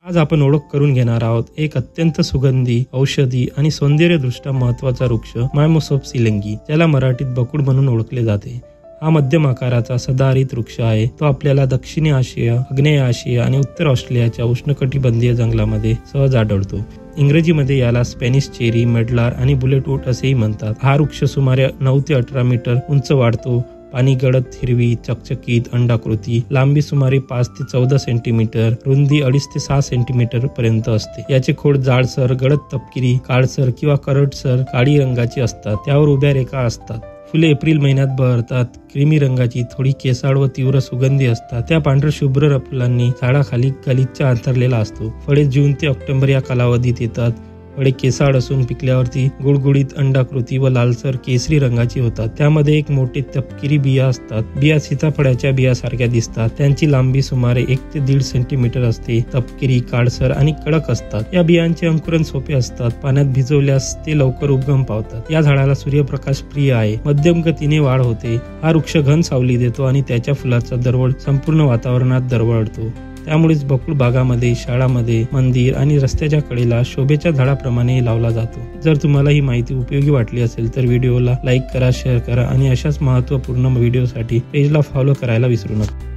आज आपण ओळख करून घेणार आहोत एक अत्यंत सुगंधी, औषधी आणि सौंदर्यदृष्ट्या महत्वाचा वृक्ष मायमोसोप सिलंगी, ज्याला मराठीत बकुळ म्हणून ओळखले जाते। हा मध्यम आकाराचा सदाहरित वृक्ष आहे। तो आपल्याला दक्षिणी आशिया, आग्नेय आशिया आणि उत्तर ऑस्ट्रेलियाच्या उष्णकटिबंधीय जंगलामध्ये सहज आढळतो। इंग्रजीमध्ये याला स्पॅनिश चेरी, मेडलार आणि बुलेटवूड असेही म्हणतात। हा वृक्ष सुमारे 9 ते 18 मीटर उंच वाढतो। पाणी गडद हिरवी, चकचकीत अंडाकृती, लांबी सुमारे 5 ते 14 सेंटीमीटर, रुंदी 2.5 ते 6 सेंटीमीटर पर्यंत असते। याचे खोड जाडसर, गडद तपकिरी, काळसर किंवा करडसर काळी रंगाची असतात। त्यावर उभ्या रेखा असतात। फुले एप्रिल महिन्यात बहरतात। क्रीमी रंगाची, थोडी केसाळ व तीव्र सुगंधी असतात। त्या पांढऱ्या शुभ्र फुलांनी झाडाखाली गलिच्छ अंतरलेला असतो। फळे जून ते ऑक्टोबर या कालावधीत येतात। फळे केसाळ असून पिकल्यावरती गुळगुळीत अंडाकृती व लालसर केसरी रंगाची होतात। त्यामध्ये एक मोठे तपकिरी बिया असतात। बिया सीताफळाच्या बियासारख्या दिसतात। त्यांची लांबी सुमारे 1 ते 1.5 सेंटीमीटर असते। तपकिरी, काळसर आणि कडक असतात। या बियांचे अंकुरण सोपे असतात। पाण्यात भिजवल्यास ते लवकर उगम पावतात। या झाडाला सूर्यप्रकाश प्रिय आहे। मध्यम गतीने वाढ होते। हा वृक्ष घन सावली देतो आणि त्याच्या फुलाचा दरवळ संपूर्ण वातावरणात दरवळतो। त्यामुळेच बकुळ बागामध्ये, शाळांमध्ये, मंदिर आणि रस्त्याच्या कडेला शोभेच्या झाडाप्रमाणे लावला जातो। जर तुम्हाला ही माहिती उपयोगी वाटली असेल तर व्हिडिओला लाईक करा, शेअर करा आणि अशाच महत्त्वपूर्ण व्हिडिओसाठी पेजला फॉलो करायला विसरू नका।